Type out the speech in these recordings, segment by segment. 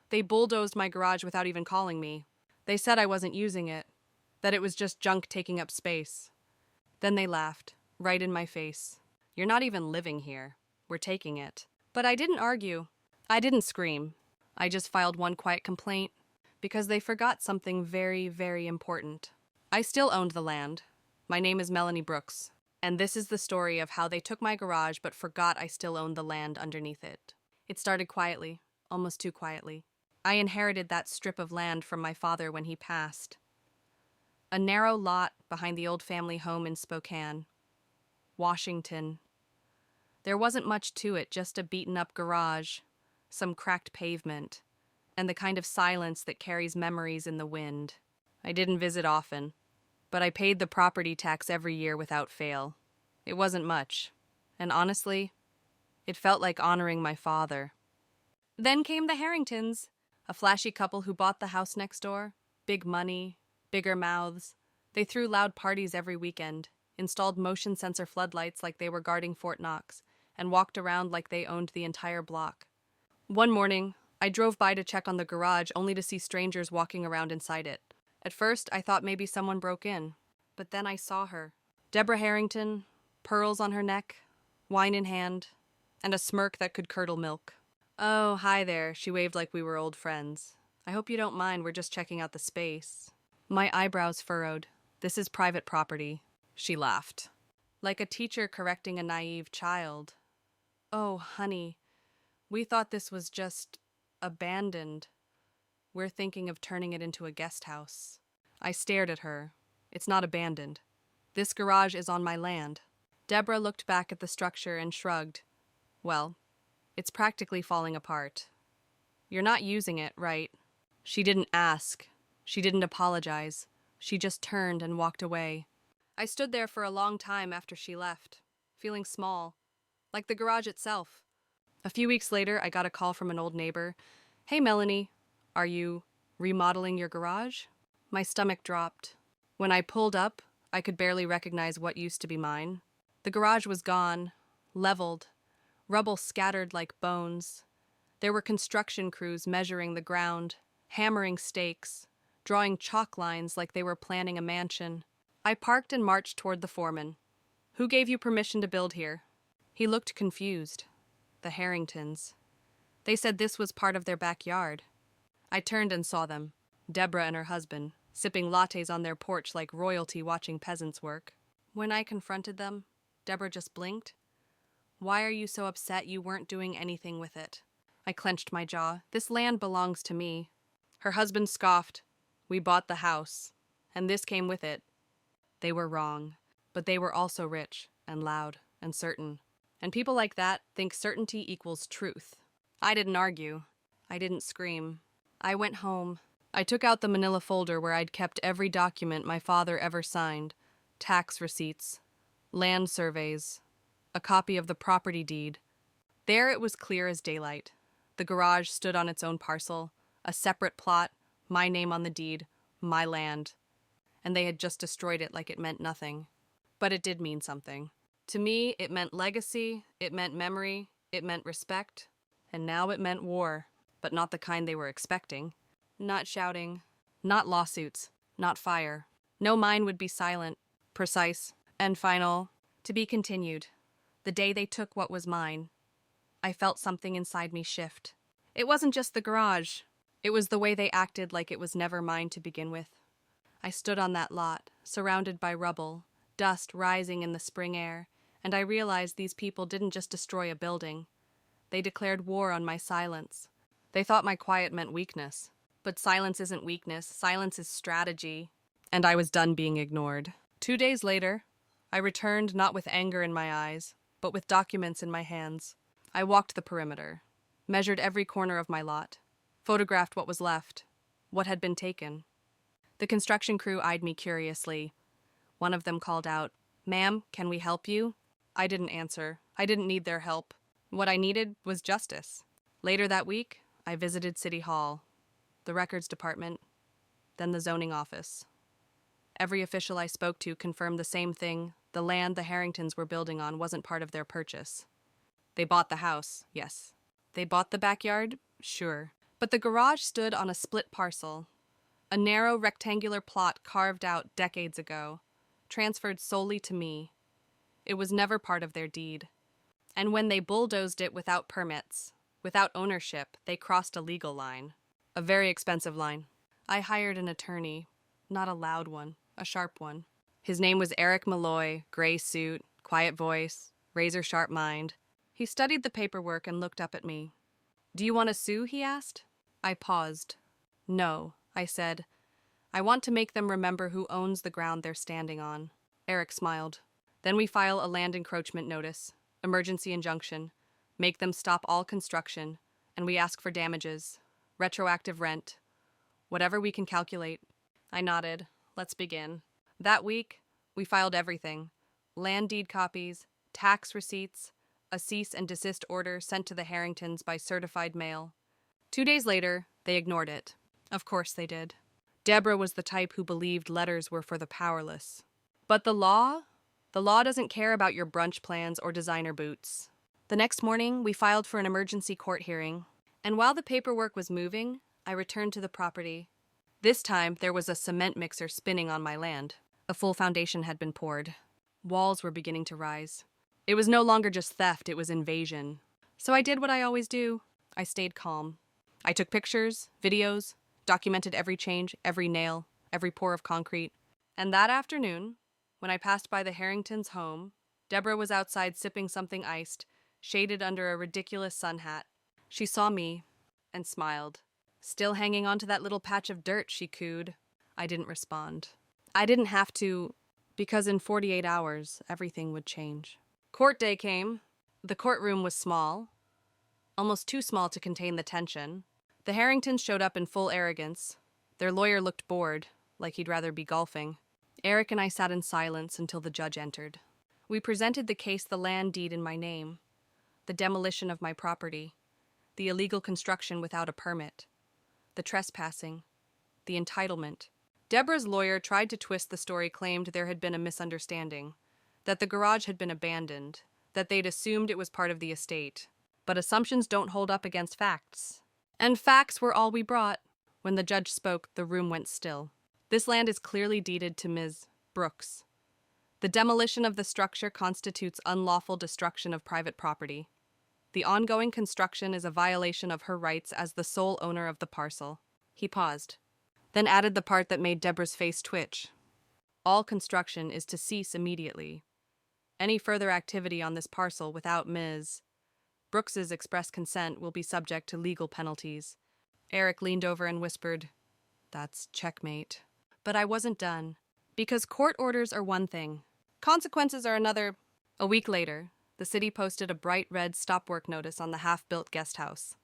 They bulldozed my garage without even calling me. They said I wasn't using it, that it was just junk taking up space. Then they laughed, right in my face. You're not even living here. We're taking it. But I didn't argue. I didn't scream. I just filed one quiet complaint because they forgot something very, very important. I still owned the land. My name is Melanie Brooks, and this is the story of how they took my garage but forgot I still owned the land underneath it. It started quietly, almost too quietly. I inherited that strip of land from my father when he passed. A narrow lot behind the old family home in Spokane, Washington. There wasn't much to it, just a beaten-up garage, some cracked pavement, and the kind of silence that carries memories in the wind. I didn't visit often, but I paid the property tax every year without fail. It wasn't much, and honestly, it felt like honoring my father. Then came the Harringtons, a flashy couple who bought the house next door. Big money, bigger mouths. They threw loud parties every weekend, installed motion sensor floodlights like they were guarding Fort Knox, and walked around like they owned the entire block. One morning, I drove by to check on the garage only to see strangers walking around inside it. At first, I thought maybe someone broke in, but then I saw her. Deborah Harrington, pearls on her neck, wine in hand, and a smirk that could curdle milk. "Oh, hi there," she waved like we were old friends. "I hope you don't mind, we're just checking out the space." My eyebrows furrowed. "This is private property," she laughed. Like a teacher correcting a naive child. "Oh, honey, we thought this was just abandoned. We're thinking of turning it into a guest house." I stared at her. "It's not abandoned. This garage is on my land." Deborah looked back at the structure and shrugged. "Well, it's practically falling apart. You're not using it, right?" She didn't ask. She didn't apologize. She just turned and walked away. I stood there for a long time after she left, feeling small, like the garage itself. A few weeks later, I got a call from an old neighbor. "Hey, Melanie, are you remodeling your garage?" My stomach dropped. When I pulled up, I could barely recognize what used to be mine. The garage was gone, leveled, rubble scattered like bones. There were construction crews measuring the ground, hammering stakes, drawing chalk lines like they were planning a mansion. I parked and marched toward the foreman. "Who gave you permission to build here?" He looked confused. The Harringtons. They said this was part of their backyard. I turned and saw them, Deborah and her husband, sipping lattes on their porch like royalty watching peasants work. When I confronted them, Deborah just blinked. "Why are you so upset you weren't doing anything with it?" I clenched my jaw. "This land belongs to me." Her husband scoffed. "We bought the house, and this came with it." They were wrong, but they were also rich and loud and certain. And people like that think certainty equals truth. I didn't argue. I didn't scream. I went home. I took out the manila folder where I'd kept every document my father ever signed. Tax receipts, land surveys, a copy of the property deed. There it was clear as daylight. The garage stood on its own parcel, a separate plot, my name on the deed, my land. And they had just destroyed it like it meant nothing. But it did mean something. To me, it meant legacy, it meant memory, it meant respect, and now it meant war, but not the kind they were expecting. Not shouting, not lawsuits, not fire. No, mine would be silent, precise, and final, to be continued. The day they took what was mine, I felt something inside me shift. It wasn't just the garage. It was the way they acted like it was never mine to begin with. I stood on that lot, surrounded by rubble, dust rising in the spring air, and I realized these people didn't just destroy a building. They declared war on my silence. They thought my quiet meant weakness. But silence isn't weakness, silence is strategy. And I was done being ignored. 2 days later, I returned not with anger in my eyes, but with documents in my hands. I walked the perimeter, measured every corner of my lot, photographed what was left, what had been taken. The construction crew eyed me curiously. One of them called out, "Ma'am, can we help you?" I didn't answer. I didn't need their help. What I needed was justice. Later that week, I visited City Hall, the records department, then the zoning office. Every official I spoke to confirmed the same thing: the land the Harringtons were building on wasn't part of their purchase. They bought the house, yes. They bought the backyard, sure. But the garage stood on a split parcel, a narrow rectangular plot carved out decades ago, transferred solely to me. It was never part of their deed. And when they bulldozed it without permits, without ownership, they crossed a legal line. A very expensive line. I hired an attorney, not a loud one, a sharp one. His name was Eric Malloy, gray suit, quiet voice, razor-sharp mind. He studied the paperwork and looked up at me. "Do you want to sue?" he asked. I paused. "No," I said. "I want to make them remember who owns the ground they're standing on." Eric smiled. "Then we file a land encroachment notice, emergency injunction, make them stop all construction, and we ask for damages, retroactive rent, whatever we can calculate." I nodded. "Let's begin." That week, we filed everything. Land deed copies, tax receipts, a cease and desist order sent to the Harringtons by certified mail. 2 days later, they ignored it. Of course they did. Deborah was the type who believed letters were for the powerless. But the law doesn't care about your brunch plans or designer boots. The next morning, we filed for an emergency court hearing, and while the paperwork was moving, I returned to the property. This time, there was a cement mixer spinning on my land. A full foundation had been poured. Walls were beginning to rise. It was no longer just theft, it was invasion. So I did what I always do. I stayed calm. I took pictures, videos, documented every change, every nail, every pour of concrete. And that afternoon, when I passed by the Harringtons' home, Deborah was outside sipping something iced, shaded under a ridiculous sun hat. She saw me and smiled. "Still hanging on to that little patch of dirt," she cooed. I didn't respond. I didn't have to, because in 48 hours, everything would change. Court day came. The courtroom was small, almost too small to contain the tension. The Harringtons showed up in full arrogance. Their lawyer looked bored, like he'd rather be golfing. Eric and I sat in silence until the judge entered. We presented the case, the land deed in my name, the demolition of my property, the illegal construction without a permit, the trespassing, the entitlement. Deborah's lawyer tried to twist the story, claimed there had been a misunderstanding, that the garage had been abandoned, that they'd assumed it was part of the estate. But assumptions don't hold up against facts. And facts were all we brought. When the judge spoke, the room went still. "This land is clearly deeded to Ms. Brooks. The demolition of the structure constitutes unlawful destruction of private property. The ongoing construction is a violation of her rights as the sole owner of the parcel." He paused, then added the part that made Deborah's face twitch. "All construction is to cease immediately. Any further activity on this parcel without Ms. Brooks's express consent will be subject to legal penalties." Eric leaned over and whispered, "That's checkmate." But I wasn't done. Because court orders are one thing. Consequences are another. A week later, the city posted a bright red stop work notice on the half-built guest house.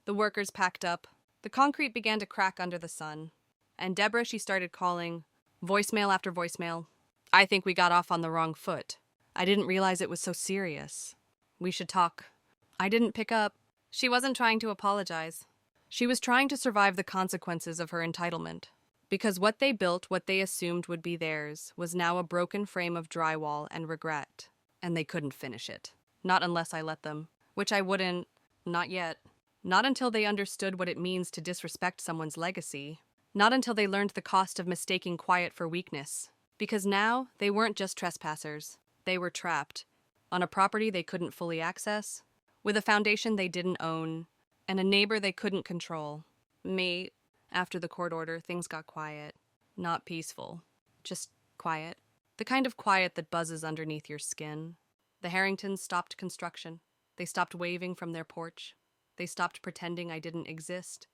The workers packed up. The concrete began to crack under the sun. And Deborah, she started calling, voicemail after voicemail. I think we got off on the wrong foot. I didn't realize it was so serious. "We should talk." I didn't pick up. She wasn't trying to apologize. She was trying to survive the consequences of her entitlement. Because what they built, what they assumed would be theirs, was now a broken frame of drywall and regret. And they couldn't finish it. Not unless I let them. Which I wouldn't. Not yet. Not until they understood what it means to disrespect someone's legacy. Not until they learned the cost of mistaking quiet for weakness. Because now, they weren't just trespassers. They were trapped. On a property they couldn't fully access, with a foundation they didn't own, and a neighbor they couldn't control. Me, after the court order, things got quiet. Not peaceful. Just quiet. The kind of quiet that buzzes underneath your skin. The Harringtons stopped construction. They stopped waving from their porch. They stopped pretending I didn't exist.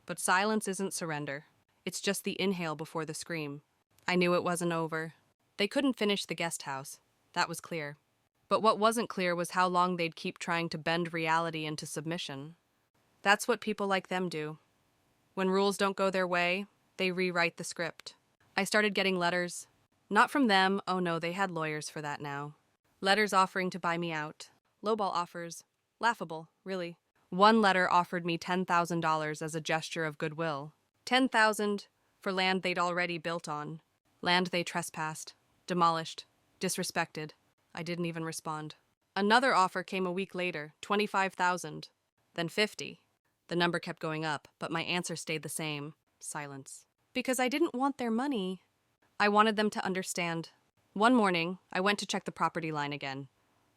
But silence isn't surrender. It's just the inhale before the scream. I knew it wasn't over. They couldn't finish the guest house. That was clear. But what wasn't clear was how long they'd keep trying to bend reality into submission. That's what people like them do. When rules don't go their way, they rewrite the script. I started getting letters. Not from them, oh no, they had lawyers for that now. Letters offering to buy me out. Lowball offers. Laughable, really. One letter offered me $10,000 as a gesture of goodwill. $10,000 for land they'd already built on. Land they trespassed, demolished, disrespected. I didn't even respond. Another offer came a week later, $25,000, then $50,000. The number kept going up, but my answer stayed the same. Silence. Because I didn't want their money. I wanted them to understand. One morning, I went to check the property line again.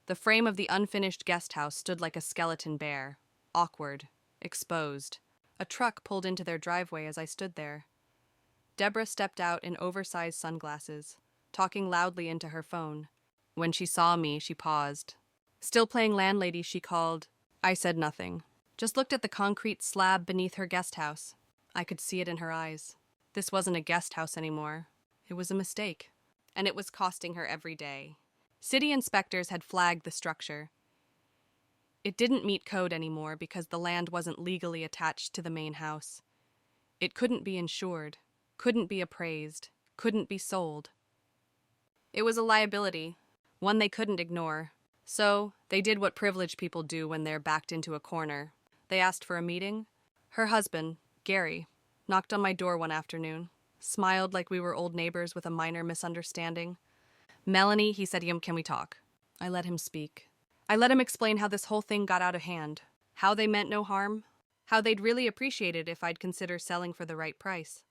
The frame of the unfinished guest house stood like a skeleton bear. Awkward. Exposed. A truck pulled into their driveway as I stood there. Deborah stepped out in oversized sunglasses, talking loudly into her phone. When she saw me, she paused. Still playing landlady, she called. I said nothing. Just looked at the concrete slab beneath her guest house. I could see it in her eyes. This wasn't a guest house anymore. It was a mistake. And it was costing her every day. City inspectors had flagged the structure. It didn't meet code anymore because the land wasn't legally attached to the main house. It couldn't be insured, couldn't be appraised, couldn't be sold. It was a liability, one they couldn't ignore. So, they did what privileged people do when they're backed into a corner. They asked for a meeting. Her husband, Gary, knocked on my door one afternoon, smiled like we were old neighbors with a minor misunderstanding. Melanie, he said, can we talk? I let him speak. I let him explain how this whole thing got out of hand, how they meant no harm, how they'd really appreciate it if I'd consider selling for the right price.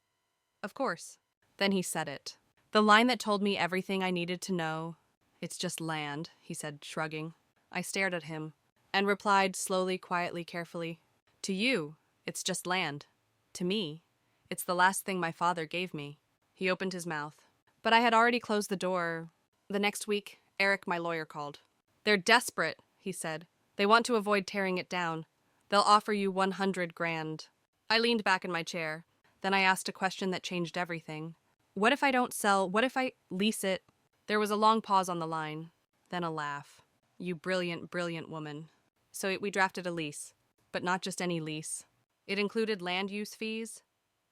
Of course. Then he said it. The line that told me everything I needed to know. It's just land, he said, shrugging. I stared at him and replied slowly, quietly, carefully. To you, it's just land. To me, it's the last thing my father gave me. He opened his mouth. But I had already closed the door. The next week, Eric, my lawyer, called. They're desperate, he said. They want to avoid tearing it down. They'll offer you 100 grand. I leaned back in my chair. Then I asked a question that changed everything. What if I don't sell? What if I lease it? There was a long pause on the line, then a laugh. You brilliant, brilliant woman. So we drafted a lease, but not just any lease. It included land use fees,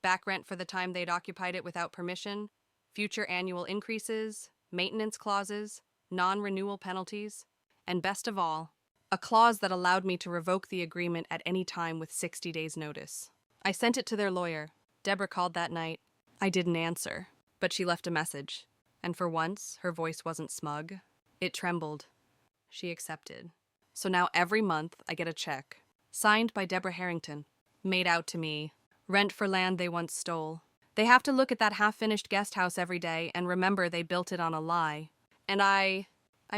back rent for the time they'd occupied it without permission, future annual increases, maintenance clauses, non-renewal penalties, and best of all, a clause that allowed me to revoke the agreement at any time with 60 days' notice. I sent it to their lawyer. Deborah called that night. I didn't answer, but she left a message. And for once, her voice wasn't smug. It trembled. She accepted. So now every month, I get a check, signed by Deborah Harrington, made out to me, rent for land they once stole. They have to look at that half-finished guest house every day and remember they built it on a lie. And I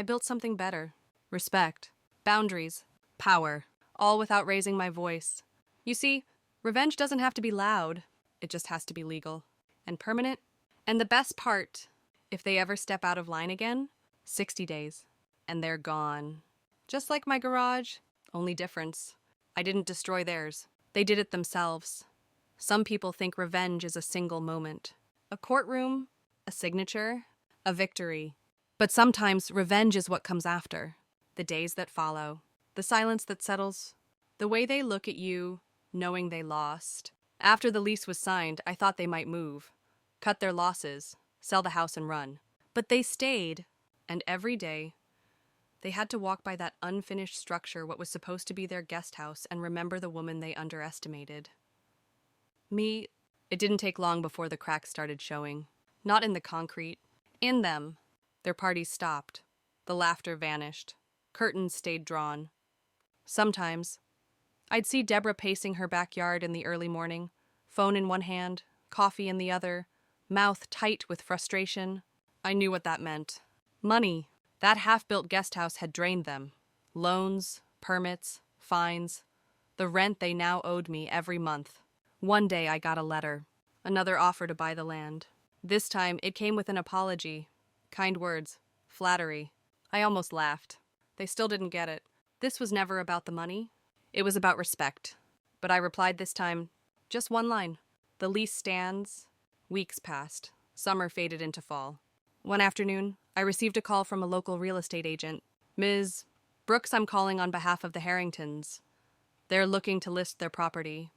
built something better. Respect, boundaries, power, all without raising my voice. You see, revenge doesn't have to be loud. It just has to be legal and permanent. And the best part, if they ever step out of line again, 60 days, and they're gone. Just like my garage, only difference. I didn't destroy theirs. They did it themselves. Some people think revenge is a single moment. A courtroom, a signature, a victory. But sometimes revenge is what comes after. The days that follow. The silence that settles. The way they look at you, knowing they lost. After the lease was signed, I thought they might move. Cut their losses. Sell the house and run. But they stayed. And every day, they had to walk by that unfinished structure, what was supposed to be their guest house, and remember the woman they underestimated. Me, it didn't take long before the cracks started showing. Not in the concrete. In them. Their parties stopped. The laughter vanished. Curtains stayed drawn. Sometimes, I'd see Deborah pacing her backyard in the early morning, phone in one hand, coffee in the other, mouth tight with frustration. I knew what that meant. Money. That half-built guest house had drained them. Loans, permits, fines. The rent they now owed me every month. One day I got a letter. Another offer to buy the land. This time it came with an apology. Kind words. Flattery. I almost laughed. They still didn't get it. This was never about the money. It was about respect. But I replied this time, just one line. The lease stands. Weeks passed. Summer faded into fall. One afternoon, I received a call from a local real estate agent. Ms. Brooks, I'm calling on behalf of the Harringtons. They're looking to list their property.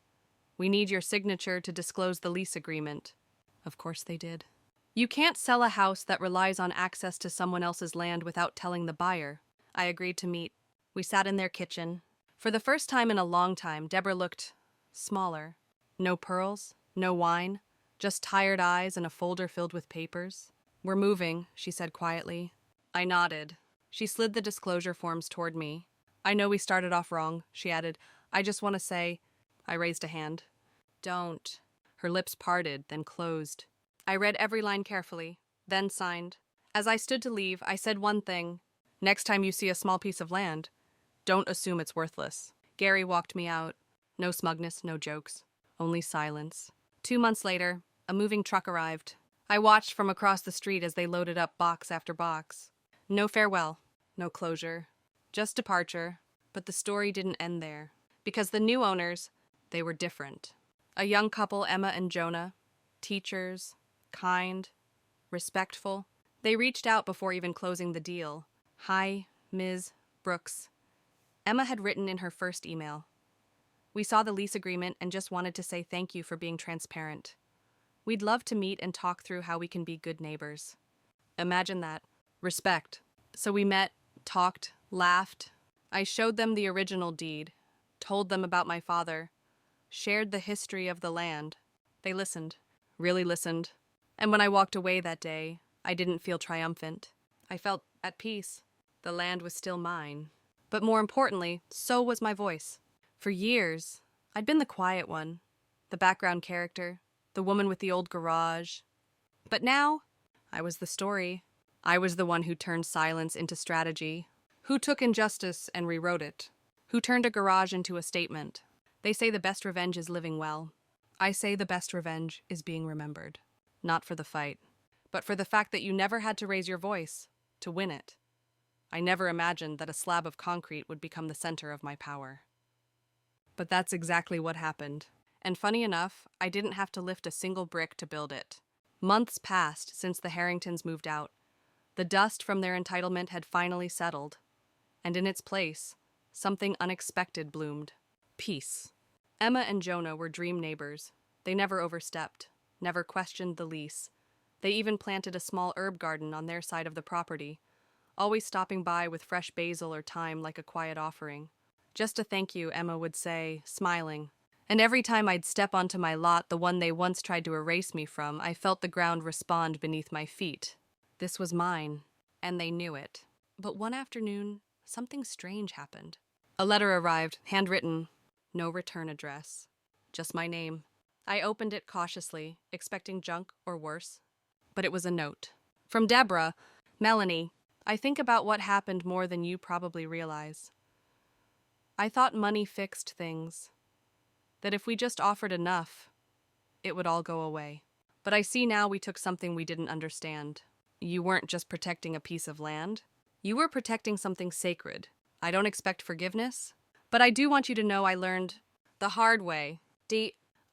We need your signature to disclose the lease agreement. Of course they did. You can't sell a house that relies on access to someone else's land without telling the buyer. I agreed to meet. We sat in their kitchen. For the first time in a long time, Deborah looked smaller. No pearls, no wine, just tired eyes and a folder filled with papers. We're moving, she said quietly. I nodded. She slid the disclosure forms toward me. I know we started off wrong, she added. I just want to say, I raised a hand. Don't. Her lips parted, then closed. I read every line carefully, then signed. As I stood to leave, I said one thing. Next time you see a small piece of land, don't assume it's worthless. Gary walked me out. No smugness, no jokes. Only silence. 2 months later, a moving truck arrived. I watched from across the street as they loaded up box after box. No farewell, no closure, just departure. But the story didn't end there. Because the new owners, they were different. A young couple, Emma and Jonah, teachers, kind, respectful. They reached out before even closing the deal. Hi, Ms. Brooks. Emma had written in her first email. We saw the lease agreement and just wanted to say thank you for being transparent. We'd love to meet and talk through how we can be good neighbors. Imagine that. Respect. So we met, talked, laughed. I showed them the original deed, told them about my father, shared the history of the land. They listened, really listened. And when I walked away that day, I didn't feel triumphant. I felt at peace. The land was still mine. But more importantly, so was my voice. For years, I'd been the quiet one, the background character, the woman with the old garage. But now, I was the story. I was the one who turned silence into strategy, who took injustice and rewrote it, who turned a garage into a statement. They say the best revenge is living well. I say the best revenge is being remembered. Not for the fight, but for the fact that you never had to raise your voice to win it. I never imagined that a slab of concrete would become the center of my power. But that's exactly what happened. And funny enough, I didn't have to lift a single brick to build it. Months passed since the Harringtons moved out. The dust from their entitlement had finally settled. And in its place, something unexpected bloomed. Peace. Emma and Jonah were dream neighbors. They never overstepped, never questioned the lease. They even planted a small herb garden on their side of the property, always stopping by with fresh basil or thyme like a quiet offering. Just a thank you, Emma would say, smiling. And every time I'd step onto my lot, the one they once tried to erase me from, I felt the ground respond beneath my feet. This was mine, and they knew it. But one afternoon, something strange happened. A letter arrived, handwritten. No return address. Just my name. I opened it cautiously, expecting junk or worse. But it was a note. From Deborah, Melanie. I think about what happened more than you probably realize. I thought money fixed things. That if we just offered enough, it would all go away. But I see now we took something we didn't understand. You weren't just protecting a piece of land. You were protecting something sacred. I don't expect forgiveness, but I do want you to know I learned the hard way.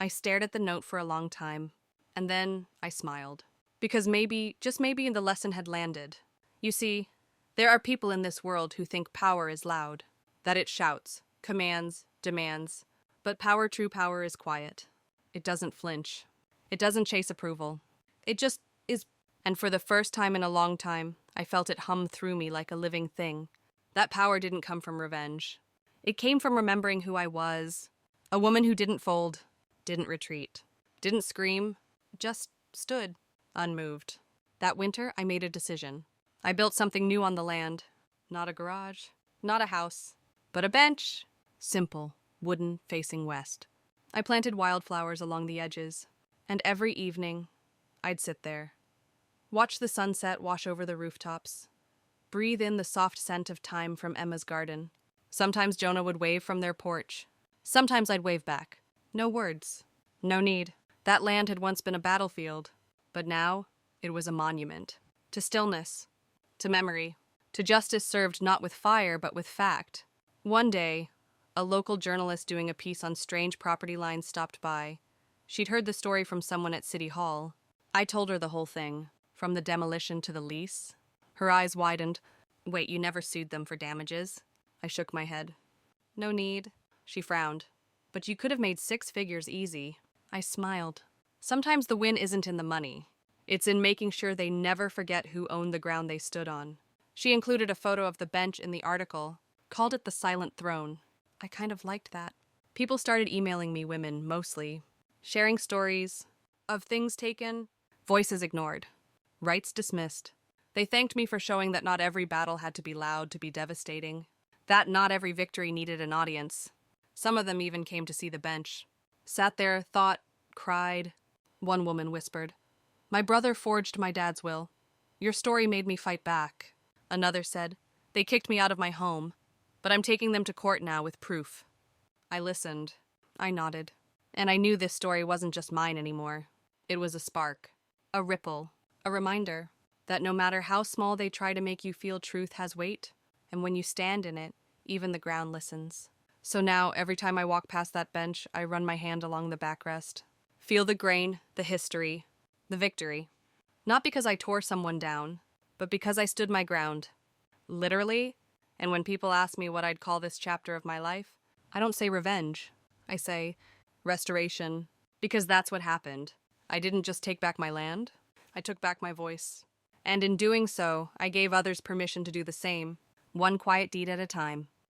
I stared at the note for a long time, and then I smiled. Because maybe, just maybe, the lesson had landed. You see, there are people in this world who think power is loud, that it shouts, commands, demands. But power, true power, is quiet. It doesn't flinch. It doesn't chase approval. It just is. And for the first time in a long time, I felt it hum through me like a living thing. That power didn't come from revenge. It came from remembering who I was. A woman who didn't fold, didn't retreat, didn't scream, just stood, unmoved. That winter, I made a decision. I built something new on the land. Not a garage, not a house, but a bench. Simple, wooden, facing west. I planted wildflowers along the edges, and every evening, I'd sit there. Watch the sunset wash over the rooftops. Breathe in the soft scent of thyme from Emma's garden. Sometimes Jonah would wave from their porch. Sometimes I'd wave back. No words. No need. That land had once been a battlefield, but now it was a monument. To stillness. To memory. To justice served not with fire, but with fact. One day, a local journalist doing a piece on strange property lines stopped by. She'd heard the story from someone at City Hall. I told her the whole thing, from the demolition to the lease. Her eyes widened. Wait, you never sued them for damages? I shook my head. No need. She frowned. But you could have made 6 figures easy. I smiled. Sometimes the win isn't in the money. It's in making sure they never forget who owned the ground they stood on. She included a photo of the bench in the article, called it the silent throne. I kind of liked that. People started emailing me, women, mostly, sharing stories of things taken, voices ignored, rights dismissed. They thanked me for showing that not every battle had to be loud to be devastating, that not every victory needed an audience. Some of them even came to see the bench. Sat there, thought, cried. One woman whispered, "My brother forged my dad's will. Your story made me fight back." Another said, "They kicked me out of my home, but I'm taking them to court now with proof." I listened. I nodded. And I knew this story wasn't just mine anymore. It was a spark, a ripple, a reminder that no matter how small they try to make you feel, truth has weight, and when you stand in it, even the ground listens. So now, every time I walk past that bench, I run my hand along the backrest. Feel the grain, the history, the victory. Not because I tore someone down, but because I stood my ground. Literally, and when people ask me what I'd call this chapter of my life, I don't say revenge. I say restoration, because that's what happened. I didn't just take back my land, I took back my voice. And in doing so, I gave others permission to do the same, one quiet deed at a time.